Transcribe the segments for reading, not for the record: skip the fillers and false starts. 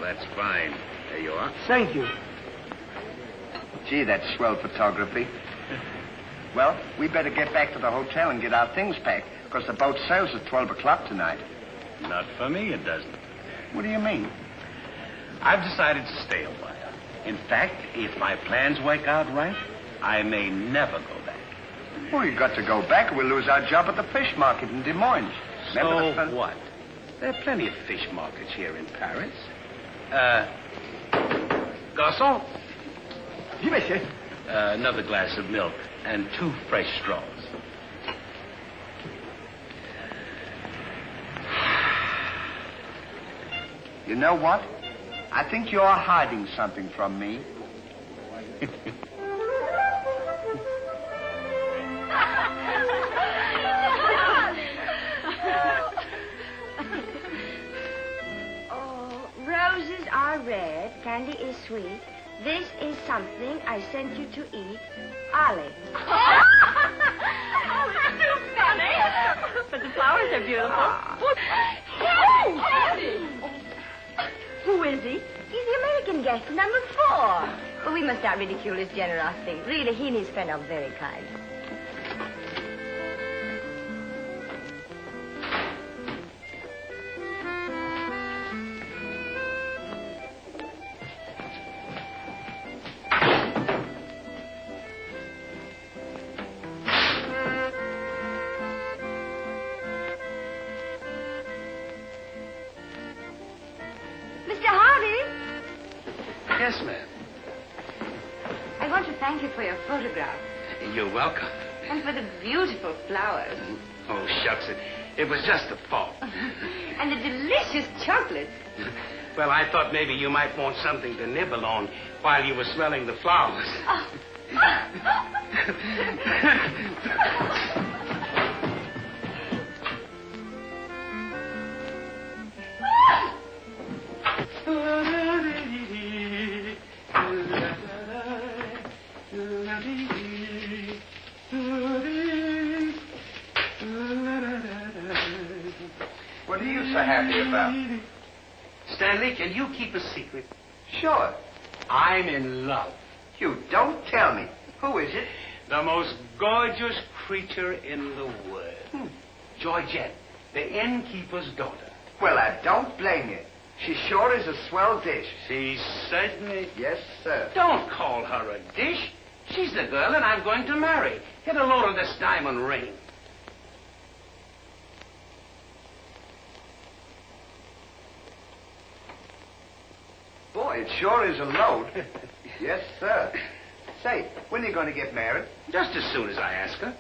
that's fine. There you are. Thank you. Gee, that's swell photography. Well, we better get back to the hotel and get our things packed, because the boat sails at 12 o'clock tonight. Not for me, it doesn't. What do you mean? I've decided to stay a while. In fact, if my plans work out right, I may never go back. Well, you've got to go back or we'll lose our job at the fish market in Des Moines. So what? There are plenty of fish markets here in Paris. Garçon? Oui, monsieur. Another glass of milk and 2 fresh straws. You know what? I think you're hiding something from me. Oh, roses are red, candy is sweet. This is something I sent you to eat. Ollie. Oh, it's too funny. But the flowers are beautiful. Who is he? He's the American guest, number 4. But we must not ridicule his generosity. Really, he and his friend are very kind. Yes, ma'am. I want to thank you for your photograph. You're welcome. And for the beautiful flowers. Oh, shucks. It was just a fault. And the delicious chocolates. Well, I thought maybe you might want something to nibble on while you were smelling the flowers. What are you so happy about? Stanley, can you keep a secret? Sure. I'm in love. You don't tell me. Who is it? The most gorgeous creature in the world. Georgette, the innkeeper's daughter. Well, I don't blame you. She sure is a swell dish. She certainly... Yes, sir. Don't call her a dish. She's the girl that I'm going to marry. Get a load of this diamond ring. Boy, it sure is a load. Yes, sir. Say, when are you going to get married? Just as soon as I ask her.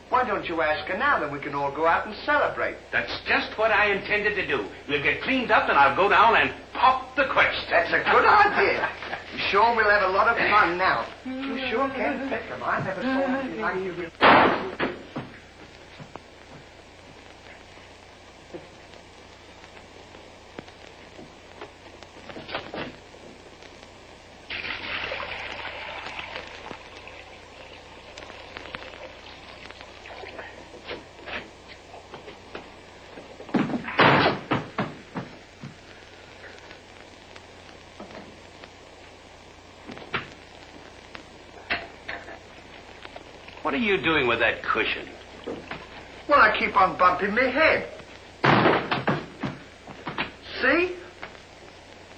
Why don't you ask her now, then we can all go out and celebrate? That's just what I intended to do. We'll get cleaned up and I'll go down and pop the question. That's a good idea. You sure we'll have a lot of fun now. You sure can pick them. I never saw anything like you. What are you doing with that cushion? Well, I keep on bumping my head. See?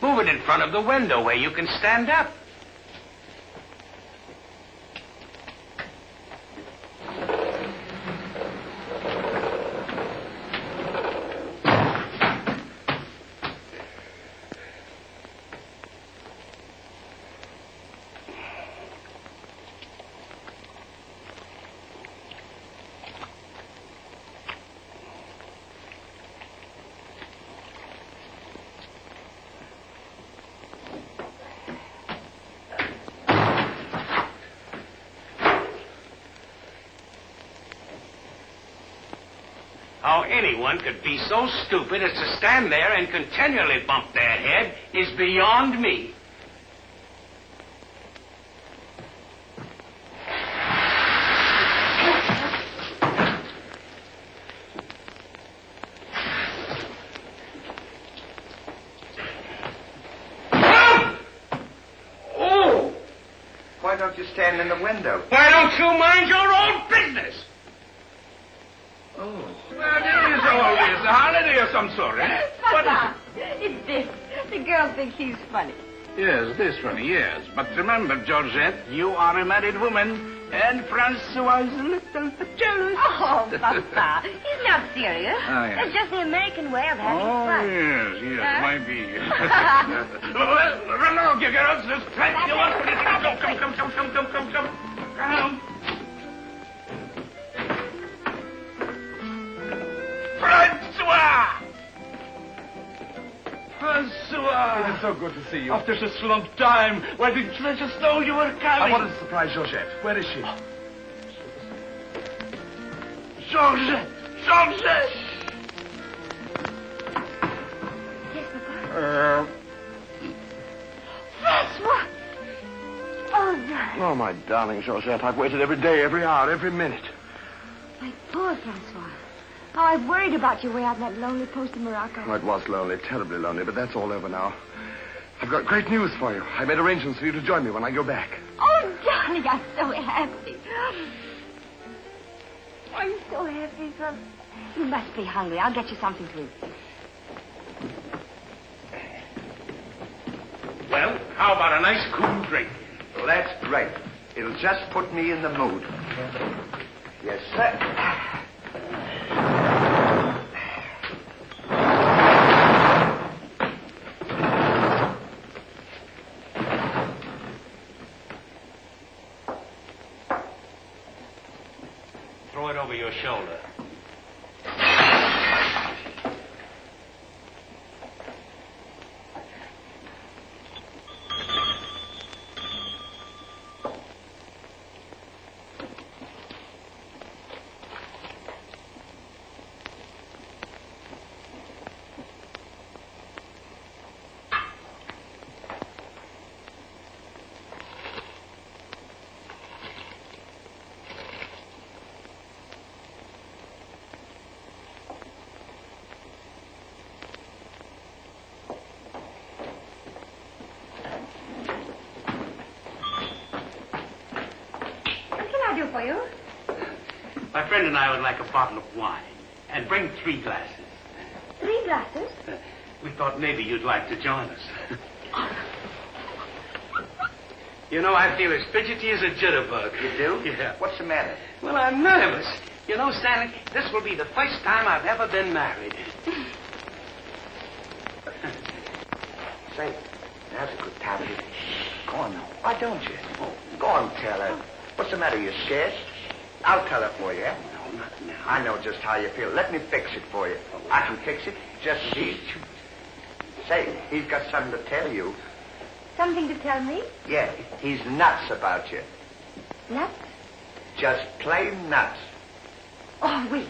Move it in front of the window where you can stand up. How anyone could be so stupid as to stand there and continually bump their head is beyond me. don't you stand in the window? Why don't you mind your own business? Oh. Well, it is always a holiday of some sort, eh? What is Papa, it's this. The girl thinks he's funny. it? Yes, this one, yes. But remember, Georgette, you are a married woman, and Francois is a little bit jealous. Oh, Papa, he's not serious. Oh, yes. It's just the American way of having Oh, fun. yes, Huh? might be. Well, run along, you girls. There's plenty of us. Come. Come. Francois! Francois! It is so good to see you. After such a long time, why didn't you let us know you were I coming? wanted to surprise Georgette. Where is she? Georgette! Yes, Papa. Francois! Oh, darling. Oh, my darling Georgette, I've waited every day, every hour, every minute. My poor Francois. How I've worried about you way out in that lonely post in Morocco. Oh, it was lonely, terribly lonely, but that's all over now. I've got great news for you. I made arrangements for you to join me when I go back. Oh, darling, I'm so happy. I'm so happy, son. You must be hungry. I'll get you something to eat. Well, how about a nice cool drink? Well, that's great. It'll just put me in the mood. Yes, sir. Throw it over your shoulder. What can I do for you? My friend and I would like a bottle of wine. And bring 3 glasses. 3 glasses? We thought maybe you'd like to join us. You know, I feel as fidgety as a jitterbug. You do? Yeah. What's the matter? Well, I'm nervous. You know, Stanley, this will be the first time I've ever been married. Say, now's a good time to... Go on now. Why don't you? Oh, go on, tell her. What's the matter? You scared? I'll tell her for you, eh? No, not now. I know just how you feel. Let me fix it for you. I can fix it. Just see. Say, he's got something to tell you. Something to tell me? Yeah, he's nuts about you. Nuts? Just plain nuts. Oh, wait.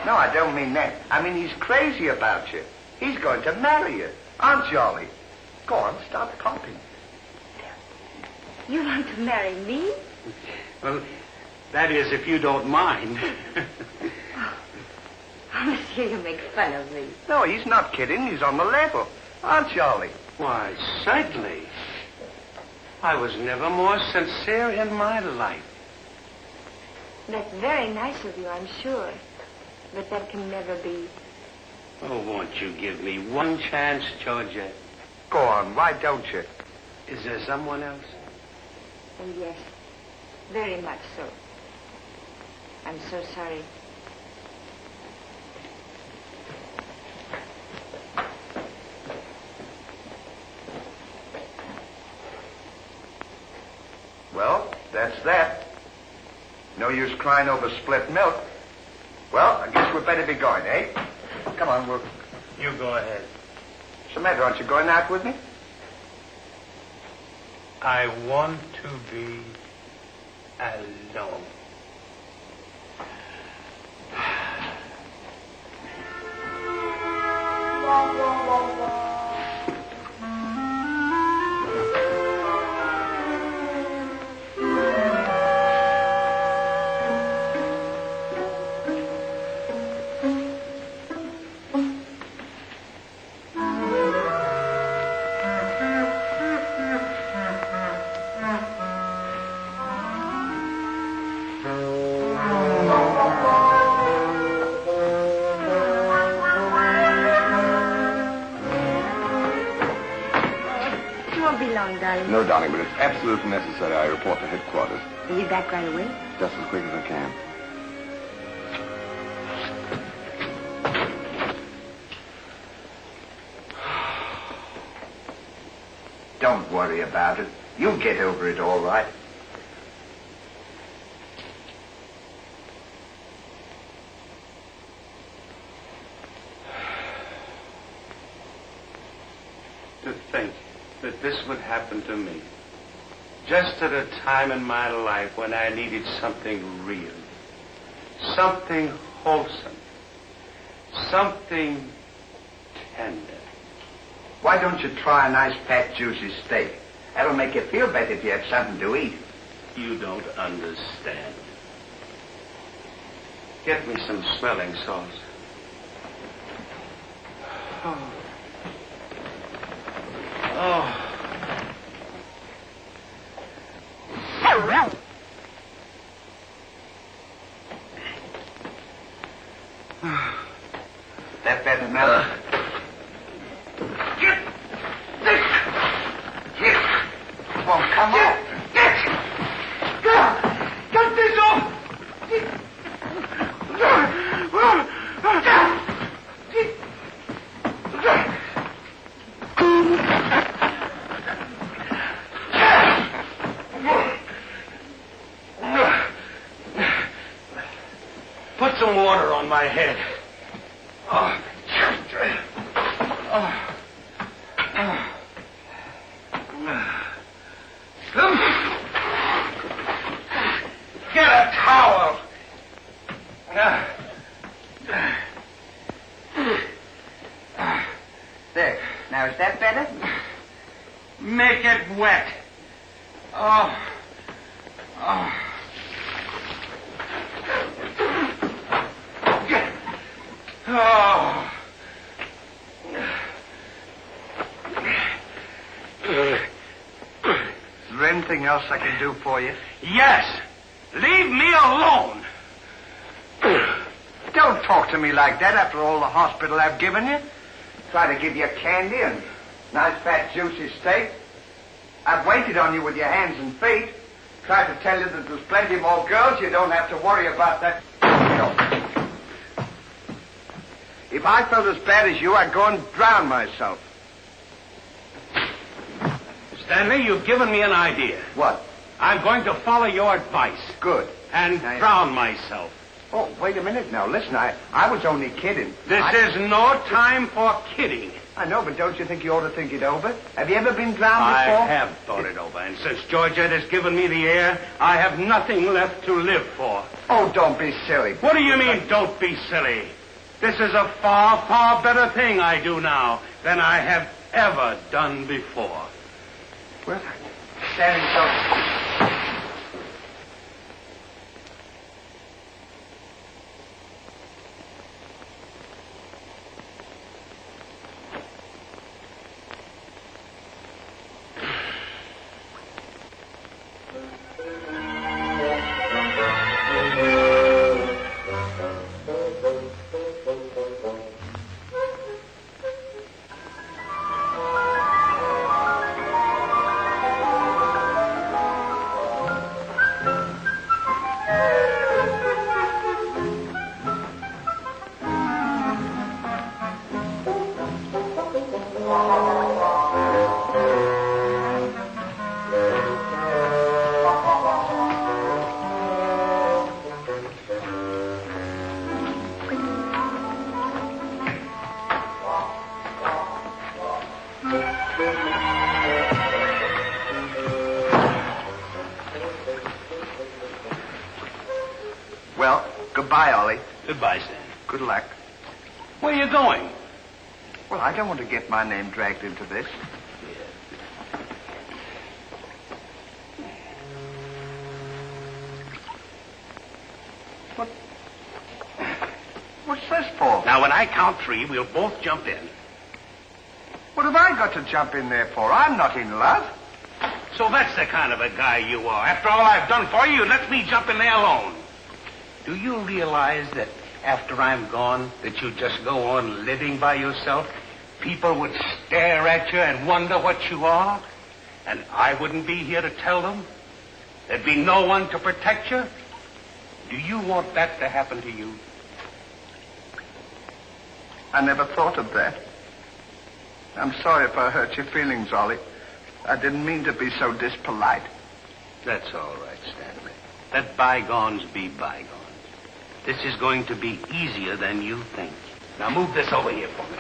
No, I don't mean that. I mean he's crazy about you. He's going to marry you. Aren't you, Ollie? Go on, stop coughing. You want to marry me? Well, that is, if you don't mind. Oh, monsieur, you make fun of me. No, he's not kidding. He's on the level. Aren't you, Ollie? Why, certainly. I was never more sincere in my life. That's very nice of you, I'm sure. But that can never be. Oh, won't you give me one chance, Georgia? Go on, why don't you? Is there someone else? And yes, very much so. I'm so sorry. Well, that's that. No use crying over spilt milk. Well, I guess we'd better be going, eh? Come on, we'll... You go ahead. What's the matter? Aren't you going out with me? I want to be alone. darling? No, darling, but it's absolutely necessary I report to headquarters. Are you back right away? Just as quick as I can. Don't worry about it. You'll get over it all right. To think that this would happen to me. Just at a time in my life when I needed something real. Something wholesome. Something tender. Why don't you try a nice fat, juicy steak? That'll make you feel better if you have something to eat. You don't understand. Get me some smelling salts. Oh. Oh. That better now? Get this! Get! Won't come off. Get! Get this off! Put some water on my head. Oh. Get a towel. There. Now, is that better? Make it wet. Oh. Oh. Oh. Is there anything else I can do for you? Yes. Leave me alone. Don't talk to me like that after all the hospital I've given you. Try to give you candy and nice fat juicy steak. I've waited on you with your hands and feet. Tried to tell you that there's plenty more girls. You don't have to worry about that. If I felt as bad as you, I'd go and drown myself. Stanley, you've given me an idea. What? I'm going to follow your advice. Good. And Now, drown myself. Oh, wait a minute now. Listen, I was only kidding. This is no time for kidding. I know, but don't you think you ought to think it over? Have you ever been drowned I before? have thought it over, and since Georgette has given me the air, I have nothing left to live for. Oh, don't be silly. What do you mean, don't be silly? This is a far, far better thing I do now than I have ever done before. Well, standing so... Well, goodbye, Ollie. Goodbye, Stan. Good luck. Where are you going? Well, I don't want to get my name dragged into this. What's this for? Now, when I count three, we'll both jump in. What have I got to jump in there for? I'm not in love. So that's the kind of a guy you are. After all I've done for you, let me jump in there alone. Do you realize that after I'm gone, that you just go on living by yourself? People would stare at you and wonder what you are. And I wouldn't be here to tell them? There'd be no one to protect you? Do you want that to happen to you? I never thought of that. I'm sorry if I hurt your feelings, Ollie. I didn't mean to be so dispolite. That's all right, Stanley. Let bygones be bygones. This is going to be easier than you think. Now move this over here for me.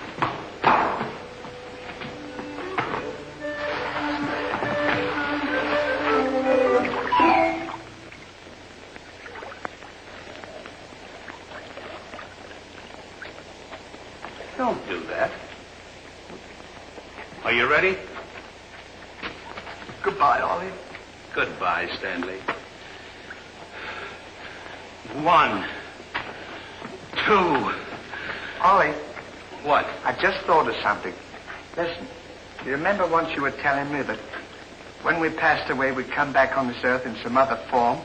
Don't do that. Are you ready? Goodbye, Ollie. Goodbye, Stanley. 1, 2. Ollie, What? I just thought of something. Listen, you remember once you were telling me that when we passed away, we'd come back on this earth in some other form?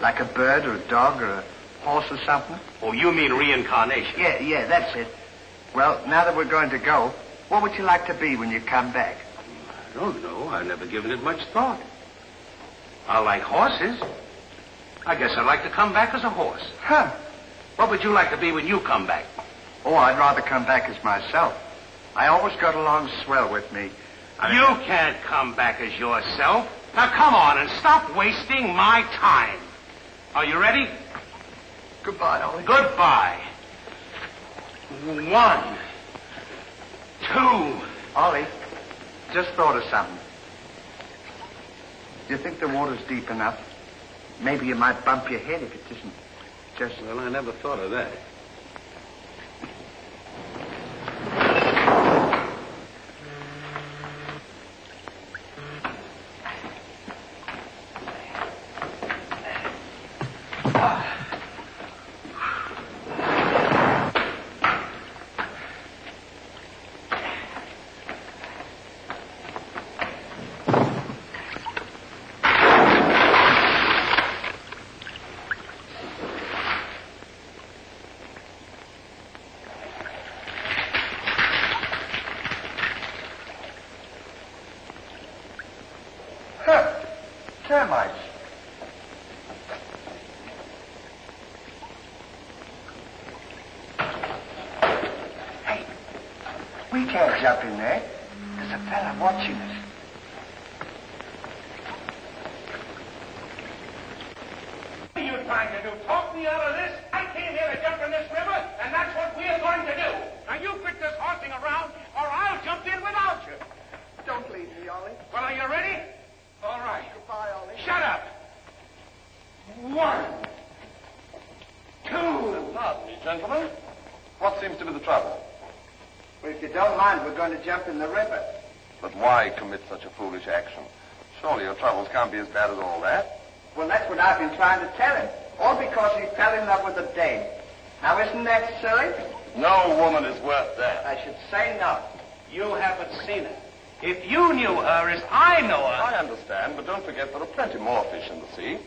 Like a bird or a dog or a horse or something? Oh, you mean reincarnation? Yeah, that's it. Well, now that we're going to go, what would you like to be when you come back? I don't know. I've never given it much thought. I like horses. I guess I'd like to come back as a horse. Huh. What would you like to be when you come back? Oh, I'd rather come back as myself. I always got along swell with me. You can't come back as yourself. Now, come on and stop wasting my time. Are you ready? Goodbye, Ollie. Goodbye. 1, 2. Ollie, just thought of something. Do you think the water's deep enough? Maybe you might bump your head if it isn't just... Well, I never thought of that. Termites. Hey, we can't jump in there. There's a fella watching us. What are you trying to do? Talk me out of this? I came here to jump in this river, and that's what we're going to do. Now, you quit this horsing around, or I'll jump in without you. Don't leave me, Ollie. Well, are you ready? All right. Goodbye, Ollie. Shut up. 1, 2. Pardon me, gentlemen. What seems to be the trouble? Well, if you don't mind, we're going to jump in the river. But why commit such a foolish action? Surely your troubles can't be as bad as all that. Well, that's what I've been trying to tell him. All because he fell in love with a dame. Now, isn't that silly? No woman is worth that. I should say not. You haven't seen her. If you knew her as I know her... I understand, but don't forget there are plenty more fish in the sea.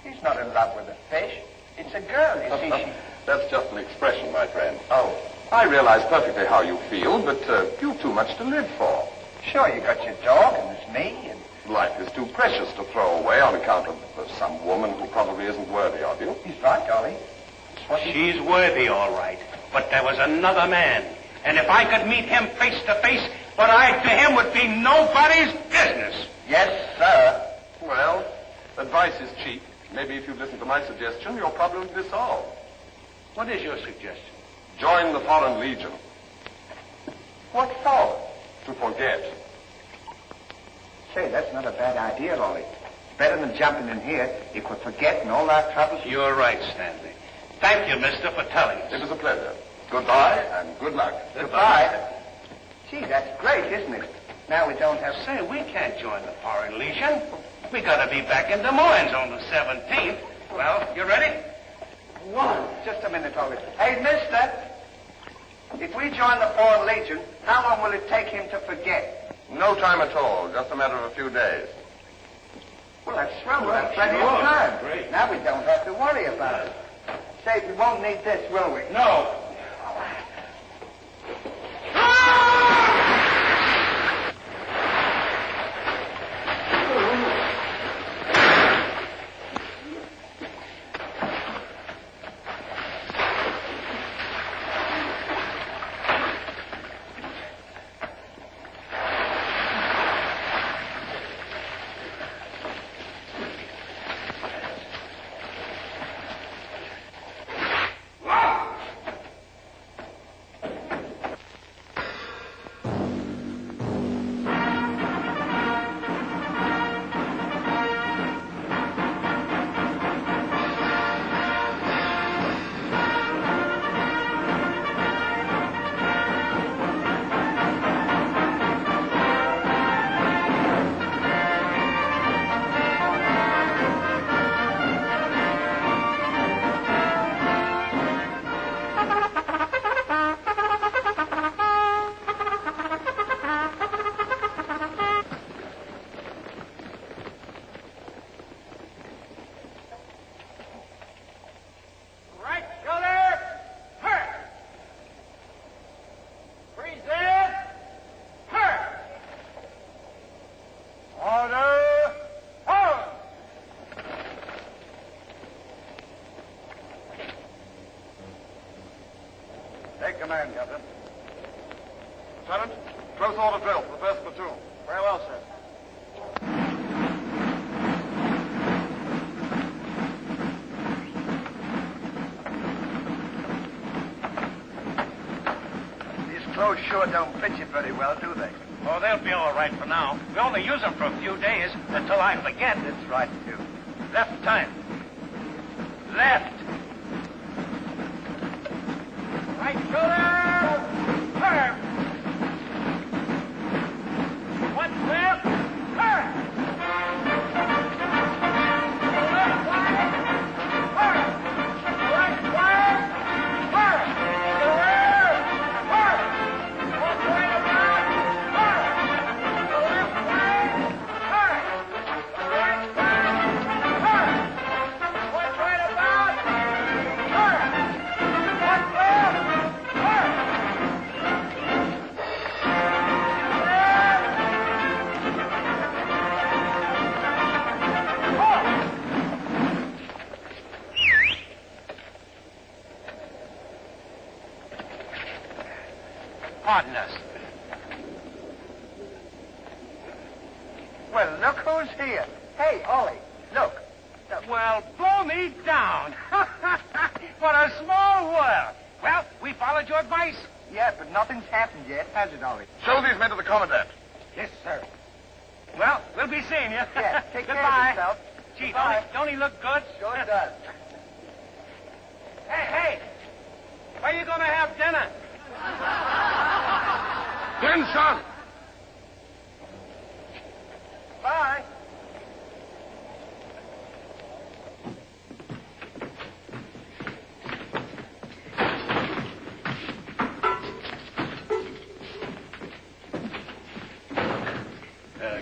He's not in love with a fish. It's a girl, you see. That's just an expression, my friend. Oh, I realize perfectly how you feel, but you've too much to live for. Sure, you got your dog, and there's me, and... Life is too precious to throw away on account of some woman who probably isn't worthy of you. He's right, Ollie. She's worthy, all right. But there was another man. And if I could meet him face to face, what I to him would be nobody's business. Yes, sir. Well, advice is cheap. Maybe if you listen to my suggestion, your problem will be solved. What is your suggestion? Join the Foreign Legion. What for? To forget. Say, that's not a bad idea, Ollie. Better than jumping in here. You could forget and all our troubles. You're right, Stanley. Thank you, mister, for telling us. It was a pleasure. Goodbye and good luck. Goodbye. Gee, that's great, isn't it? Now we don't have... Say, we can't join the Foreign Legion. We gotta be back in Des Moines on the 17th. Well, you ready? 1. Just a minute, Ollie. Hey, mister. If we join the Foreign Legion, how long will it take him to forget? No time at all. Just a matter of a few days. Well, that's swell. We'll have plenty of time. Great. Now we don't have to worry about it. Say, we won't need this, will we? No. command, Captain. Sergeant, close order drill for the first platoon. Very well, sir. These clothes sure don't fit you very well, do they? Oh, they'll be all right for now. We only use them for a few days until I forget. That's right, too. Left time. Left. Right shoulder. Turn. One left. Turn. Left side. Turn. Right side. Turn. The rear. Turn. One right about. Turn. The left side. Turn. The right side. Turn. One right about. Turn. One left. Turn. Pardon us. Well, look who's here. Hey, Ollie, look. Well, blow me down. What a small world. Well, we followed your advice. Yeah, but nothing's happened yet, has it, Ollie? Show these men to the commandant. Yes, sir. Well, we'll be seeing you. Yeah, take care Goodbye. of yourself. Gee, Goodbye. don't he look good? Sure does. Hey, where you going to have dinner? Attention! Bye.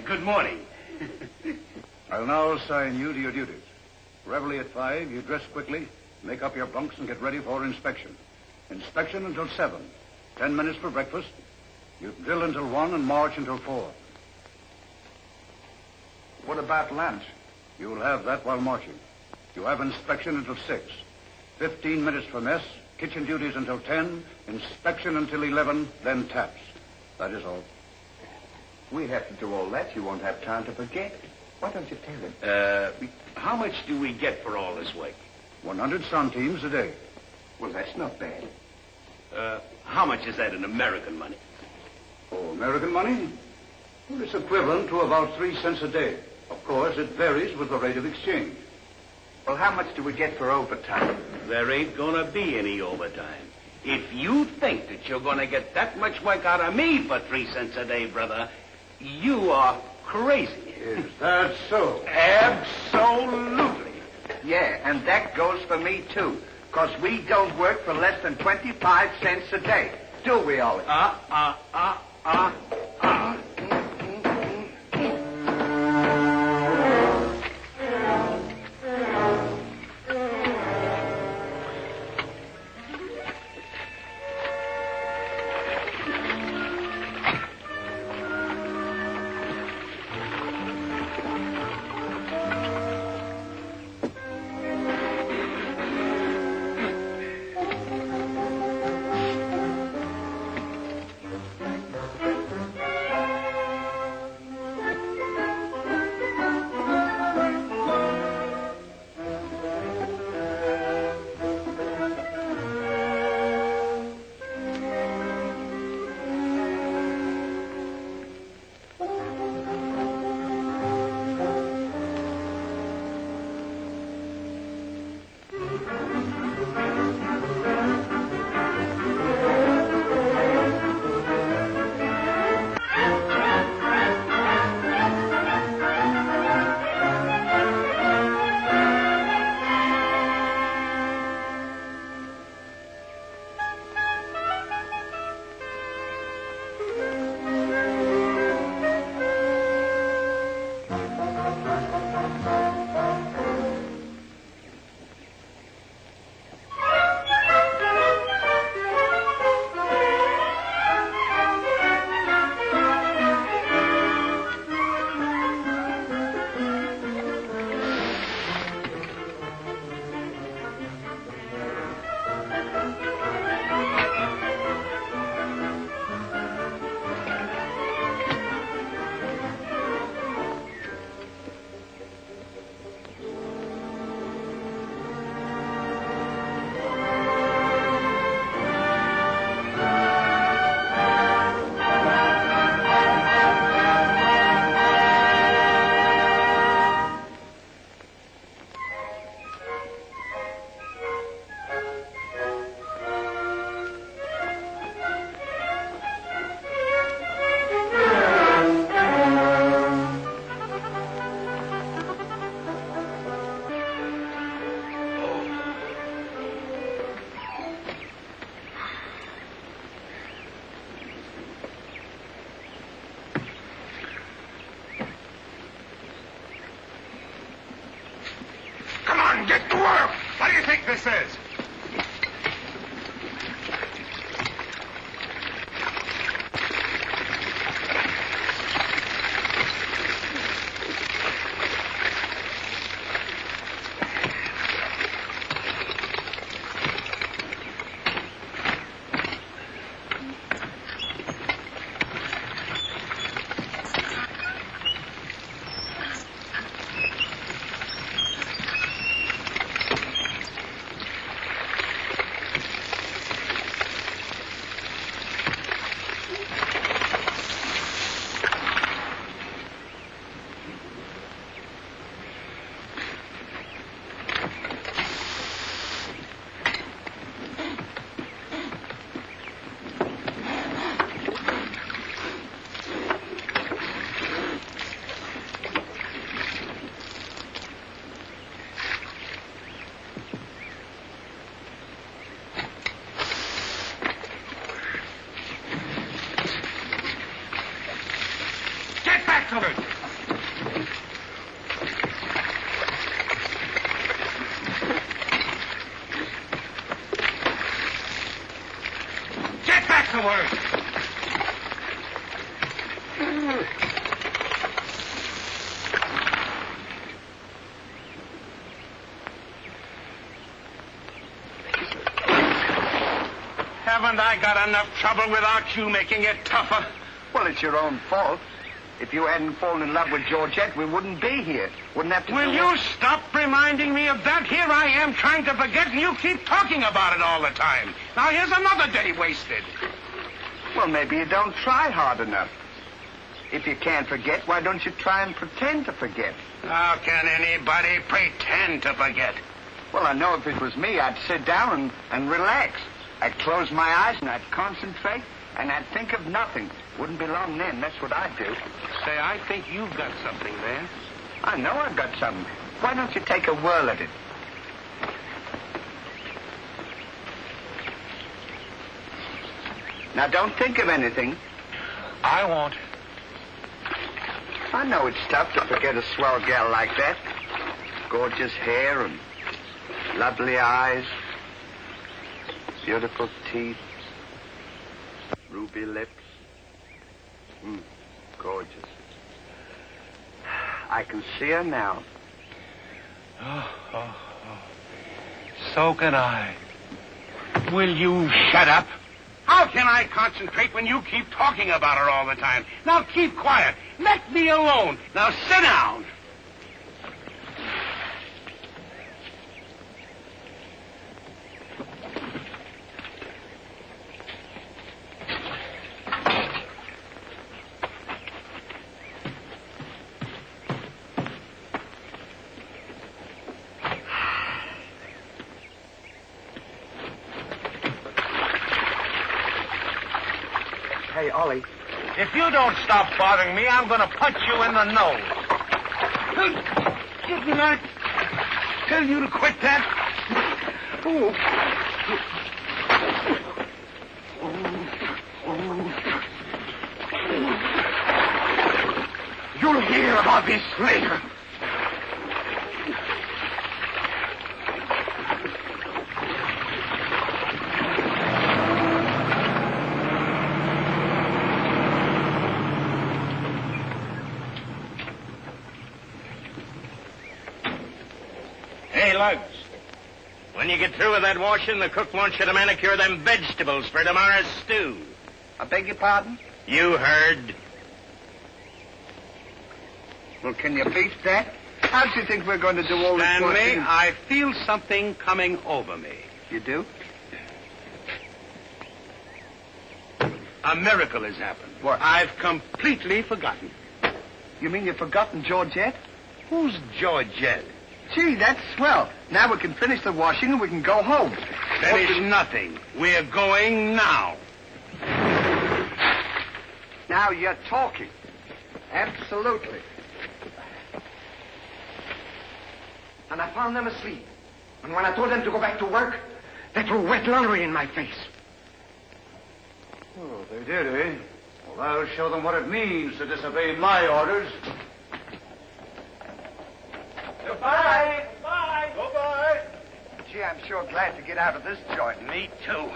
Good morning. I'll now assign you to your duties. Reveille at 5, you dress quickly, make up your bunks, and get ready for inspection. Inspection until 7. 10 minutes for breakfast. You drill until 1 and march until 4. What about lunch? You'll have that while marching. You have inspection until 6. 15 minutes for mess, kitchen duties until 10, inspection until 11, then taps. That is all. We have to do all that. You won't have time to forget. Why don't you tell him? How much do we get for all this work? 100 centimes a day. Well, that's not bad. How much is that in American money? Oh, American money? Well, it's equivalent to about 3 cents a day. Of course, it varies with the rate of exchange. Well, how much do we get for overtime? There ain't gonna be any overtime. If you think that you're gonna get that much work out of me for 3 cents a day, brother, you are crazy. Is that so? Absolutely. Yeah, and that goes for me, too. Because we don't work for less than 25 cents a day. Do we, Ollie? word. Get back to work. Haven't I got enough trouble without you making it tougher? Well, it's your own fault. If you hadn't fallen in love with Georgette, we wouldn't be here. Wouldn't have to. Will you stop reminding me of that? Here I am trying to forget, and you keep talking about it all the time. Now here's another day wasted. Well, maybe you don't try hard enough. If you can't forget, why don't you try and pretend to forget? How can anybody pretend to forget? Well, I know if it was me, I'd sit down and relax. I'd close my eyes and I'd concentrate and I'd think of nothing. Wouldn't be long then. That's what I'd do. Say, I think you've got something there. I know I've got something. Why don't you take a whirl at it? Now, don't think of anything. I won't. I know it's tough to forget a swell gal like that. Gorgeous hair and lovely eyes. Beautiful teeth. Ruby lips. Gorgeous. I can see her now. Oh. So can I. Will you shut up? How can I concentrate when you keep talking about her all the time? Now keep quiet. Let me alone. Now sit down. Hey, Ollie. If you don't stop bothering me, I'm going to punch you in the nose. Didn't I tell you to quit that? Oh. You'll hear about this later. Hey, Lugs. When you get through with that washing, the cook wants you to manicure them vegetables for tomorrow's stew. I beg your pardon? You heard. Well, can you beat that? How do you think we're going to do all this Stanley, washing? I feel something coming over me. You do? A miracle has happened. What? I've completely forgotten. You mean you've forgotten Georgette? Who's Georgette? Gee, that's swell. Now we can finish the washing and we can go home. Finish nothing. We're going now. Now you're talking. Absolutely. And I found them asleep. And when I told them to go back to work, they threw wet laundry in my face. Oh, they did, eh? Well, I'll show them what it means to disobey my orders. Goodbye. Bye. Goodbye. Gee, I'm sure glad to get out of this joint. Me too.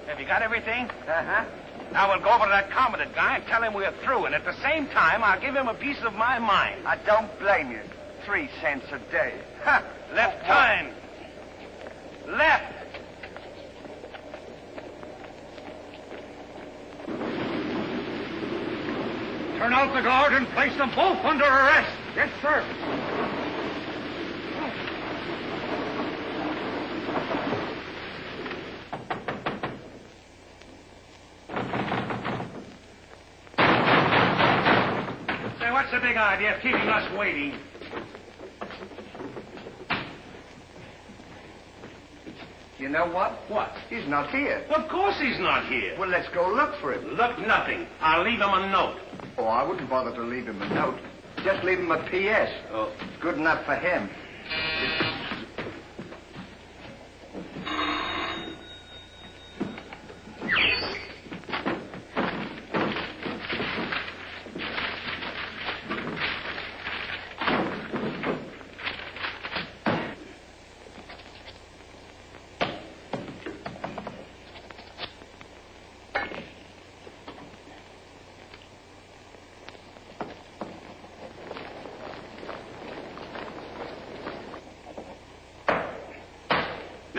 Have you got everything? Uh-huh. Now we'll go over to that commandant guy and tell him we're through, and at the same time, I'll give him a piece of my mind. I don't blame you. 3 cents a day. Ha! Left turn. Left. Turn out the guard and place them both under arrest. Yes, sir. Say, what's the big idea of keeping us waiting? You know what? What? He's not here. Of course he's not here. Well, let's go look for him. Look, nothing. I'll leave him a note. Oh, I wouldn't bother to leave him a note. Just leave him a P.S. Oh. Good enough for him.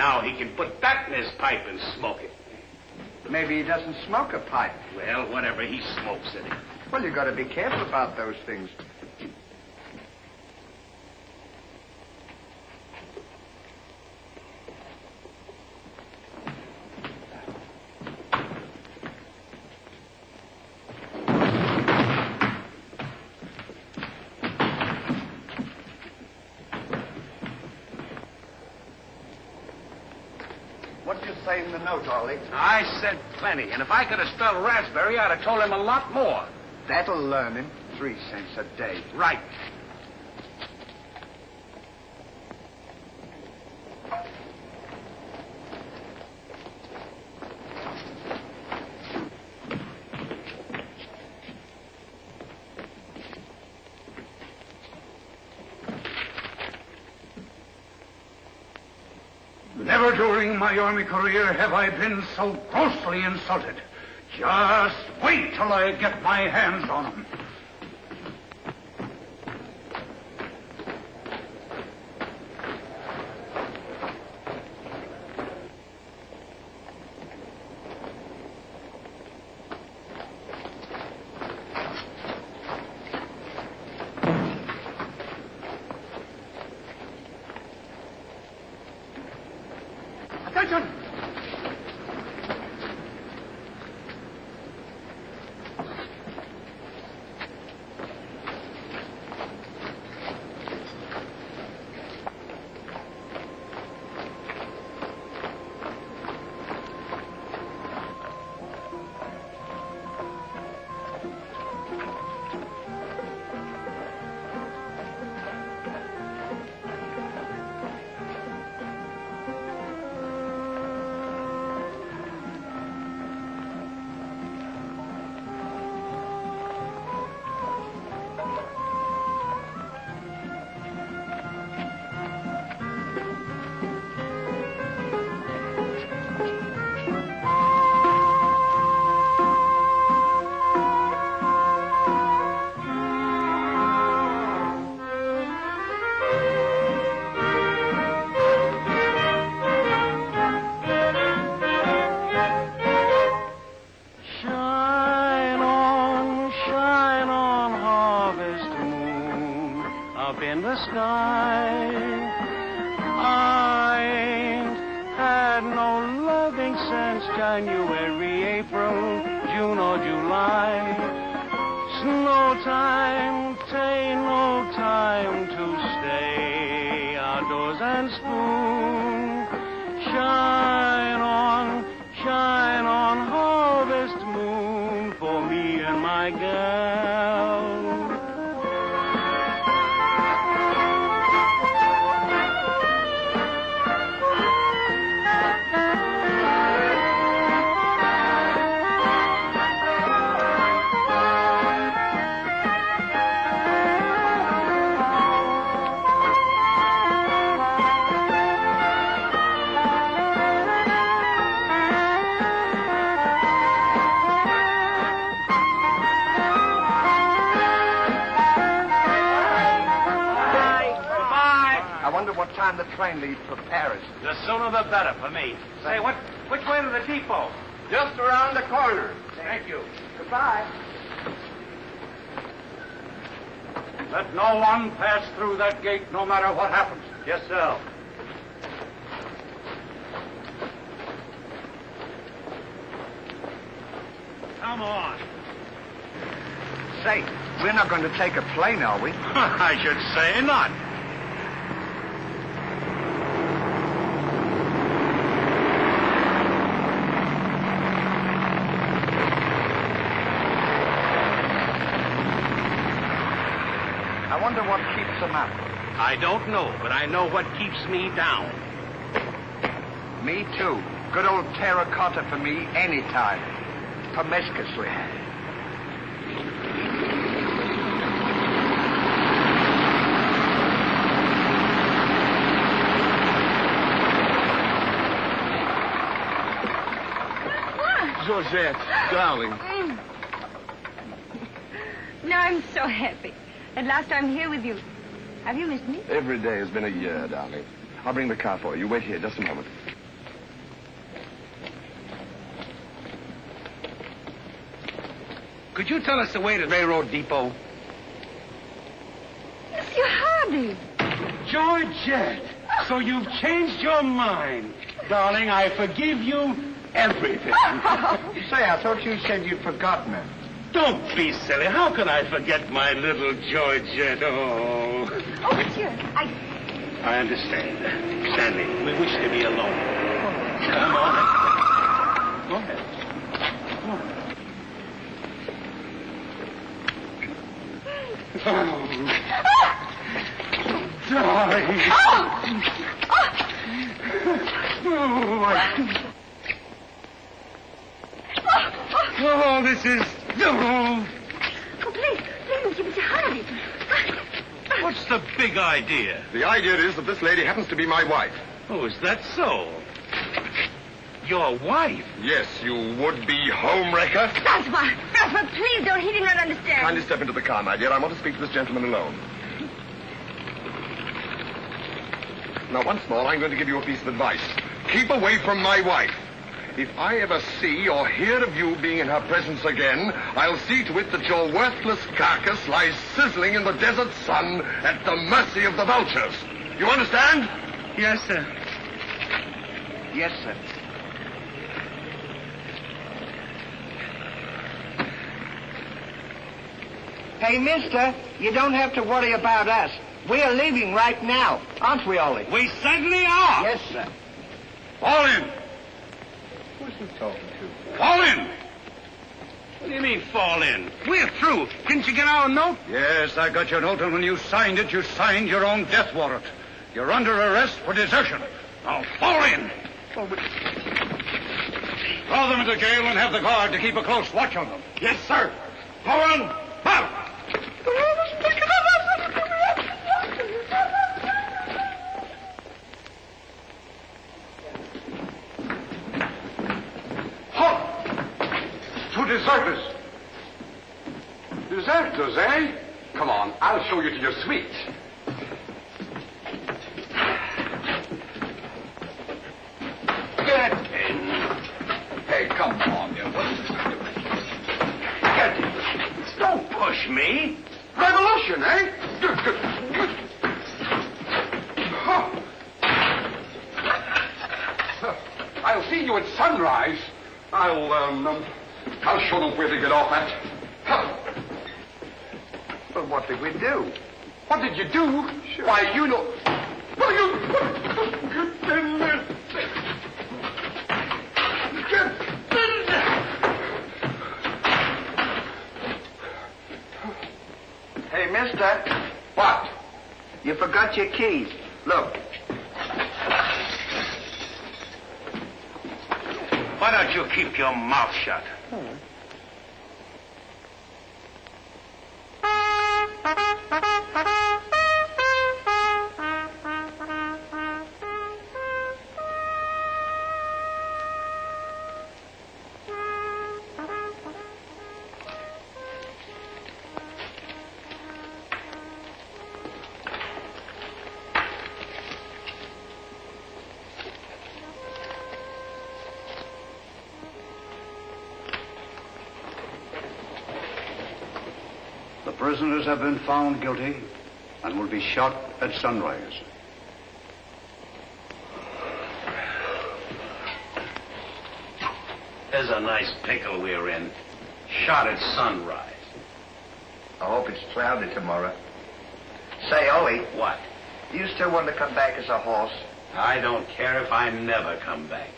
Now he can put that in his pipe and smoke it. Maybe he doesn't smoke a pipe. Well, whatever, he smokes it. Well, you got to be careful about those things. What did you say in the note, Ollie? I said plenty, and if I could have spelled raspberry, I'd have told him a lot more. That'll learn him. 3 cents a day. Right. Never during my army career have I been so grossly insulted. Just wait till I get my hands on him. Attention! In the sky, I ain't had no loving since January, April, June or July. It's no time, t'ain't no time to stay outdoors and spoon. Shine on, harvest moon for me and my gal. What time the train leaves for Paris? The sooner the better for me. Say, which way to the depot? Just around the corner. Thank you. Goodbye. Let no one pass through that gate, no matter what happens. Yes, sir. Come on. Say, we're not going to take a plane, are we? I should say not. I wonder what keeps them up. I don't know, but I know what keeps me down. Me too. Good old terracotta for me anytime. Promiscuously. Georgette, darling. Now I'm so happy. At last I'm here with you. Have you missed me? Every day has been a year, darling. I'll bring the car for you. Wait here just a moment. Could you tell us the way to the railroad depot? Monsieur Hardy. Georgette, so you've changed your mind. Darling, I forgive you everything. Say, I thought you said you'd forgotten her. Don't be silly. How can I forget my little Georgette? Oh. Oh, monsieur, I understand. Stanley, we wish to be alone. Come on. Go ahead. Go ahead. Oh. Darling. Oh, this is... Oh, please, monsieur Hardy. What's the big idea? The idea is that this lady happens to be my wife. Oh, is that so? Your wife? Yes, you would-be homewrecker. Francois, please don't. He did not understand. Kindly step into the car, my dear. I want to speak to this gentleman alone. Now, once more, I'm going to give you a piece of advice. Keep away from my wife. If I ever see or hear of you being in her presence again, I'll see to it that your worthless carcass lies sizzling in the desert sun at the mercy of the vultures. You understand? Yes, sir. Yes, sir. Hey, mister, you don't have to worry about us. We're leaving right now, aren't we, Ollie? We certainly are. Yes, sir. Fall in. Who's he talking to? Fall in. What do you mean, fall in? We're through. Didn't you get our note? Yes, I got your note, and when you signed it, you signed your own death warrant. You're under arrest for desertion. Now, fall in. Throw them into jail and have the guard to keep a close watch on them. Yes, sir. Go on. Out. Halt! Two deserters. Deserters, eh? Come on, I'll show you to your suite. Get in. Hey, come on, you. What's this doing? Get in. Don't push me. Revolution, eh? I'll see you at sunrise. I'll show them where to get off at. Well, what did we do? What did you do? Sure. Why, you know... Well, you... Get in there. Get in there. Hey, mister. What? You forgot your keys. Look. Why don't you keep your mouth shut? The prisoners have been found guilty and will be shot at sunrise. There's a nice pickle we're in. Shot at sunrise. I hope it's cloudy tomorrow. Say, Ollie, What? do you still want to come back as a horse? I don't care if I never come back.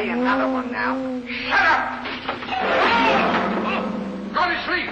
say another one now. Shut up! Go to sleep!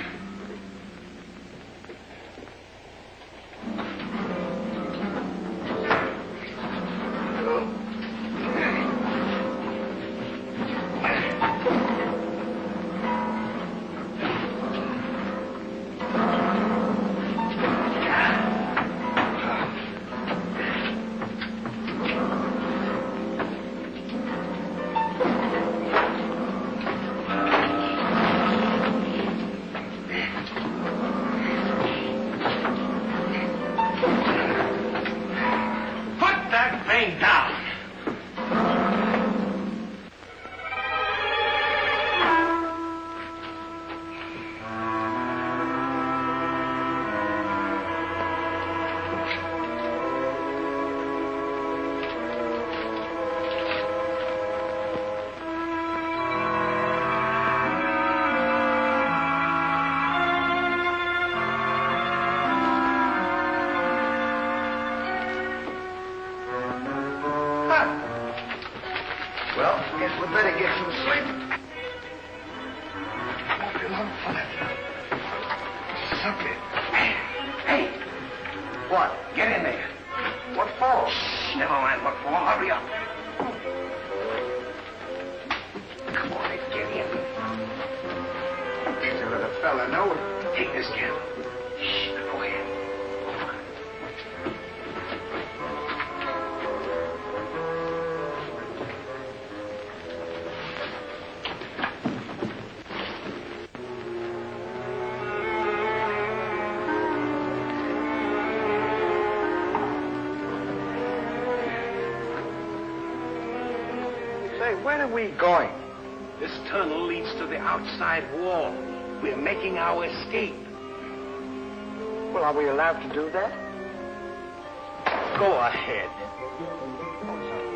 Well, guess we better get some sleep. Won't be long for that. Something. Hey! What? Get in there. What for? Shh, never mind what for. Hurry up. Come on, get in. Just let a fella know. Take this candle. Shh, go ahead. Where are we going? This tunnel leads to the outside wall. We're making our escape. Well, are we allowed to do that? Go ahead.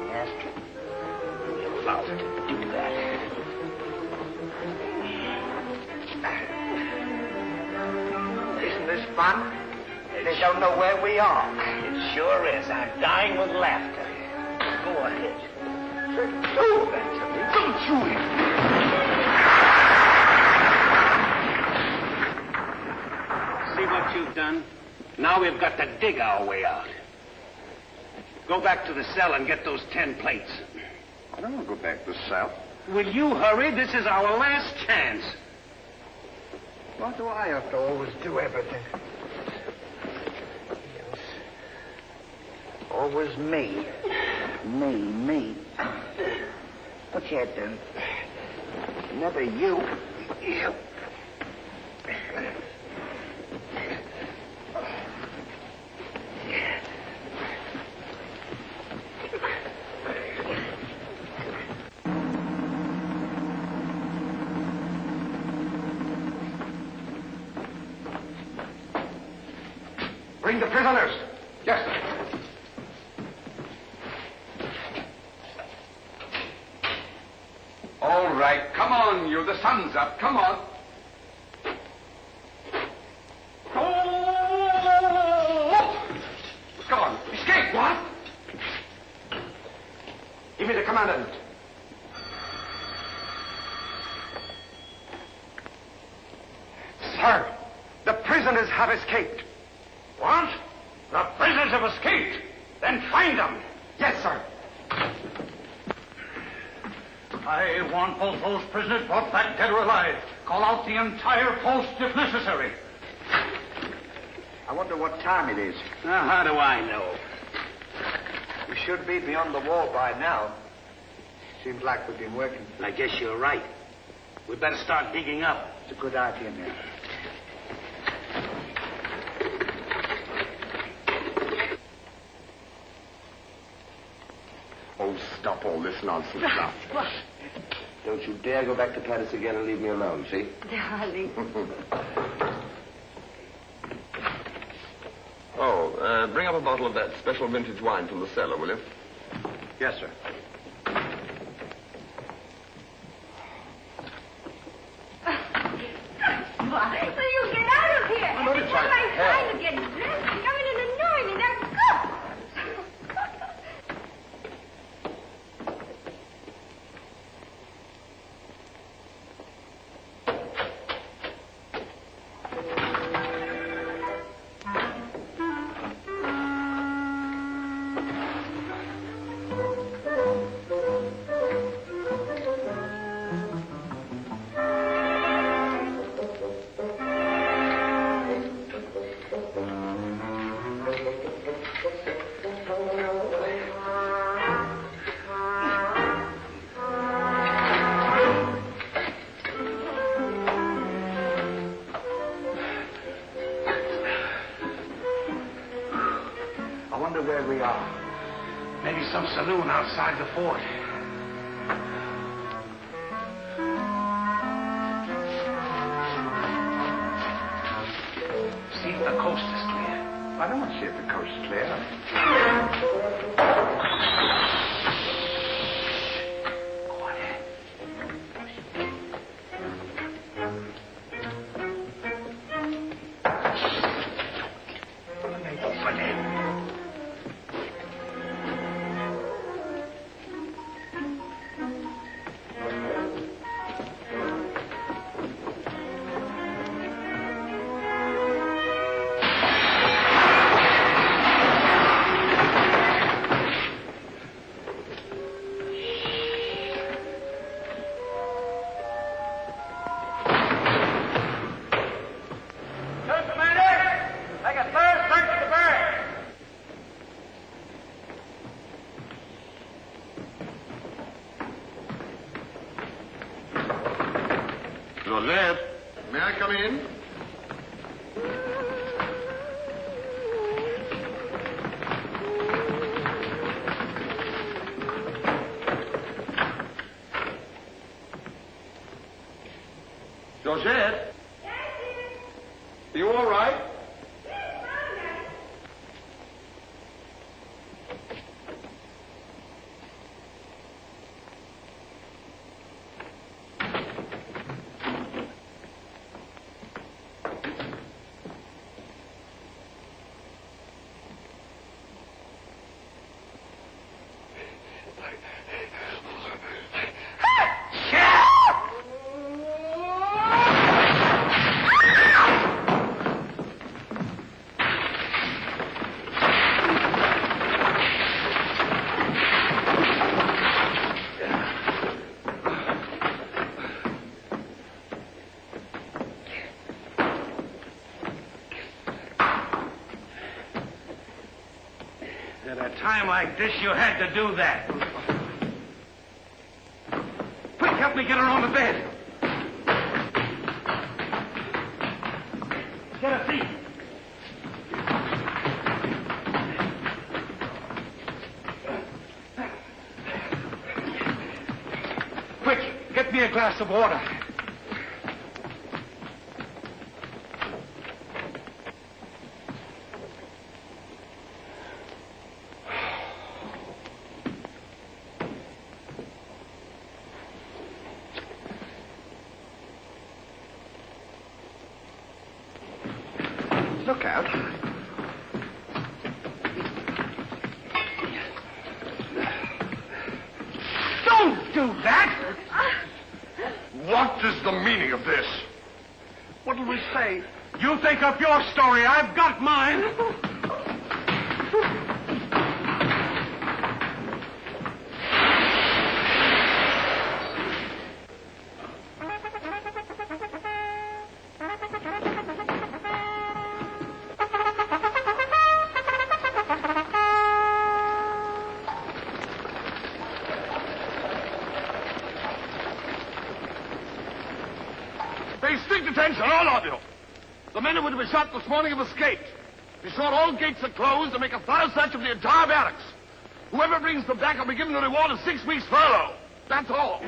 Yes. We're allowed to do that. Isn't this fun? They don't know where we are. It sure is. I'm dying with laughter. Go ahead. Don't you? See what you've done? Now we've got to dig our way out. Go back to the cell and get those 10 plates. I don't want to go back to the cell. Will you hurry? This is our last chance. Why do I have to always do everything? Yes. Always me. Me. What's that then? Never you. You. Bring the prisoners. Yes, sir. All right, come on, you. The sun's up. Come on. Oh! Come on. Escape. What? Give me the commandant. Sir, the prisoners have escaped. What? The prisoners have escaped. Then find them. Yes, sir. I want both those prisoners brought back dead or alive. Call out the entire post if necessary. I wonder what time it is. Now, how do I know? We should be beyond the wall by now. Seems like we've been working. I guess you're right. We better start digging up. It's a good idea, man. Oh, stop all this nonsense now. What? Don't you dare go back to Paris again and leave me alone, see? Darling. Bring up a bottle of that special vintage wine from the cellar, will you? Yes, sir. Why? So you get out of here. I'm only It's trying not to my help. time to get dressed. You're coming and annoying me. Now go. wonder where we are. Maybe some saloon outside the fort. See if the coast is clear. I don't want to see if the coast is clear. Laurel, may I come in? Georgette? Are you all right? At a time like this, you had to do that. Quick, help me get her on the bed. Get a seat. Quick, get me a glass of water. Look out. Don't do that! What is the meaning of this? What'll we say? You think up your story. I've got mine. Pay strict attention, all of you. The men who were to be shot this morning have escaped. Be sure all gates are closed and make a thorough search of the entire barracks. Whoever brings them back will be given a reward of 6 weeks' furlough. That's all.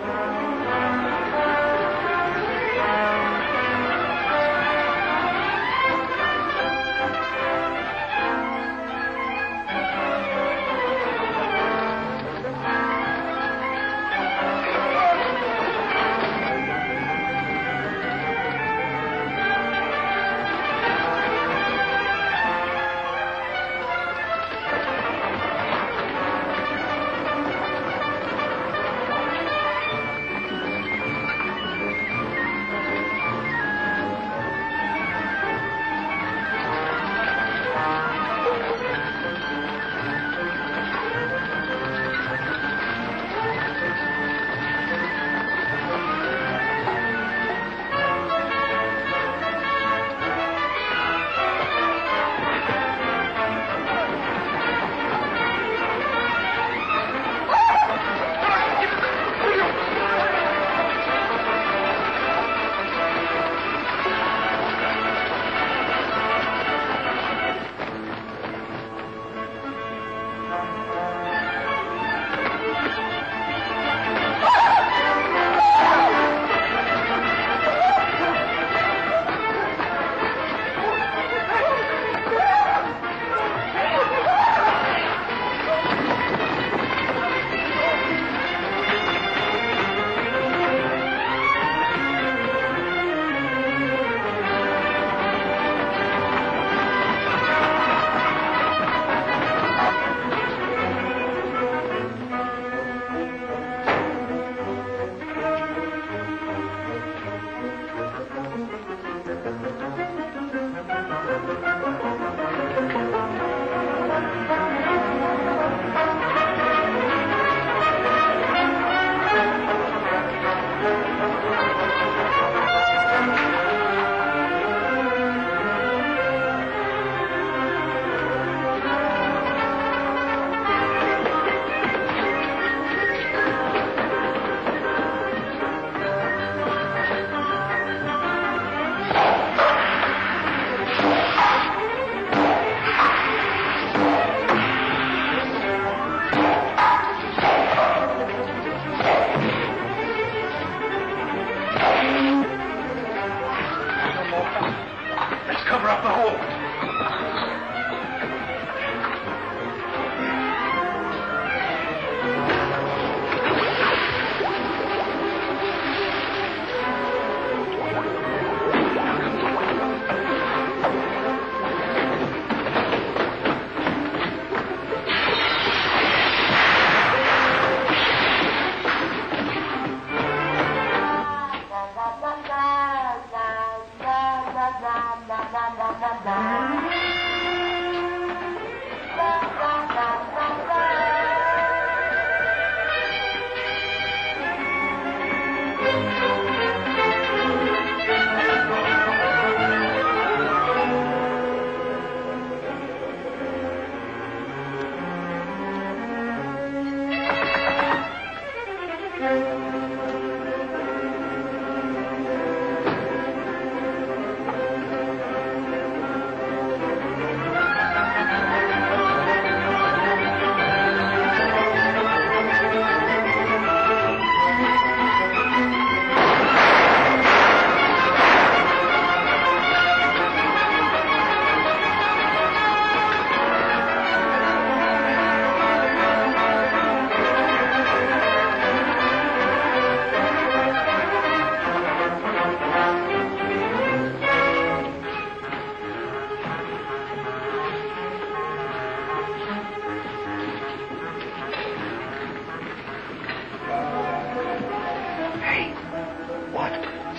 cover up the hole.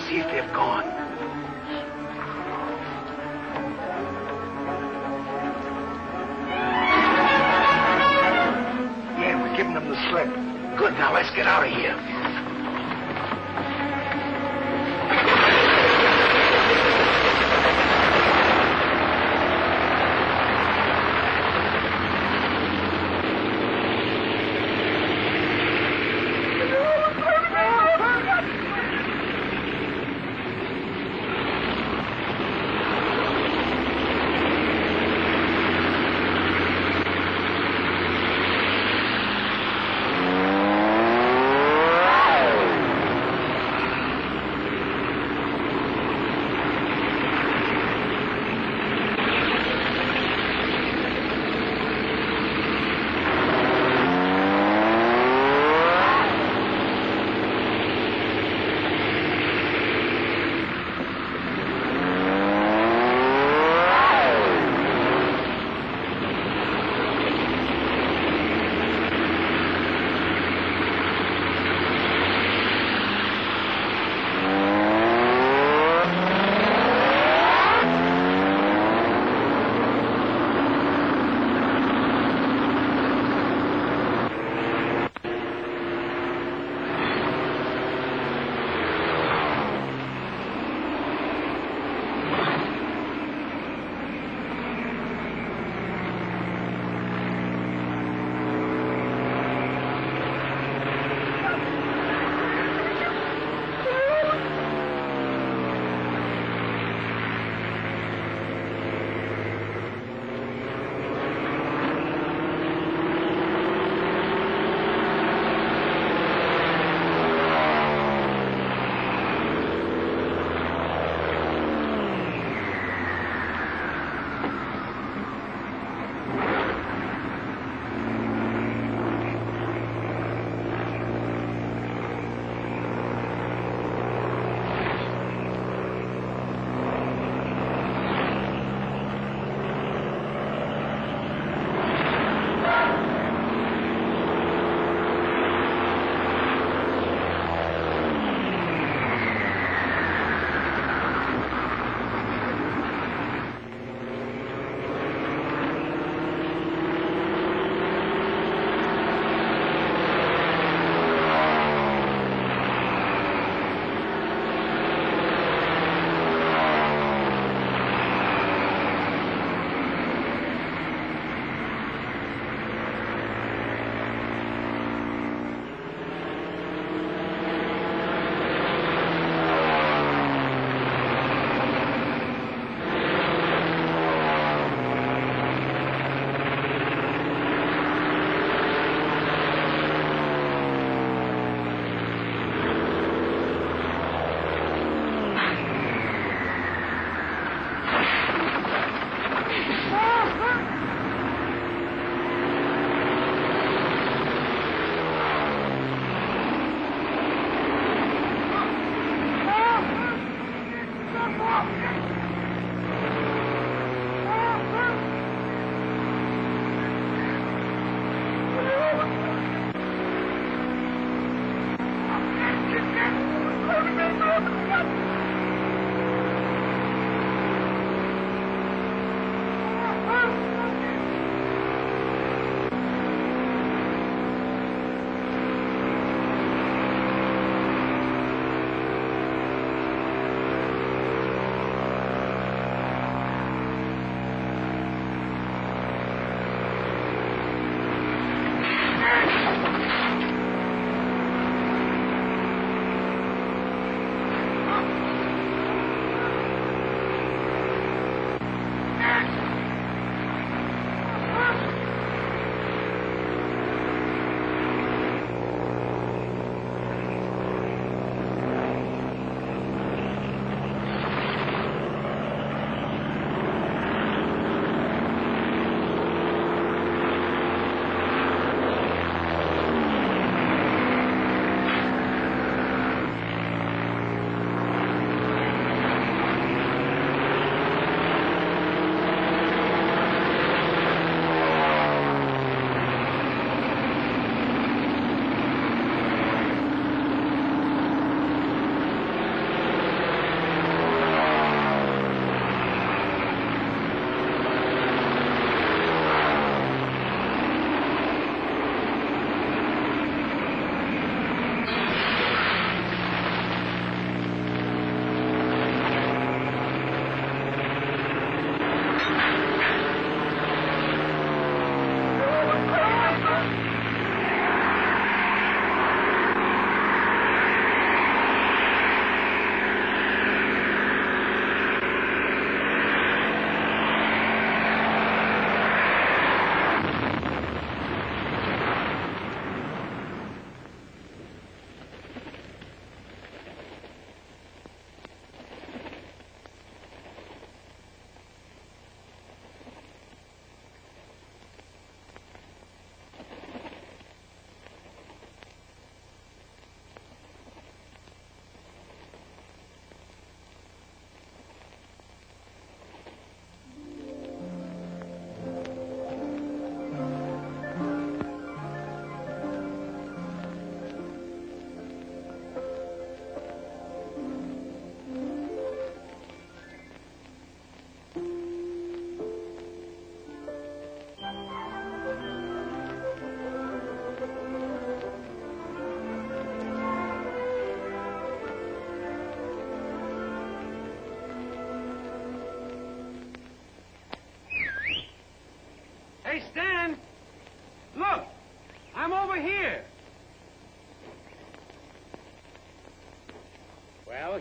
See if they've gone. Yeah, we're giving them the slip. Good, now let's get out of here.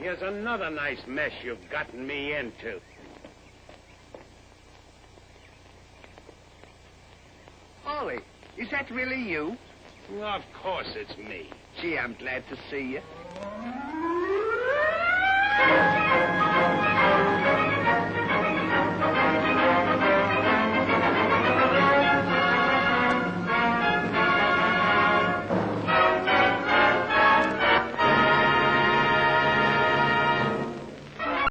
here's another nice mess you've gotten me into. Ollie, is that really you? Of course it's me. Gee, I'm glad to see you.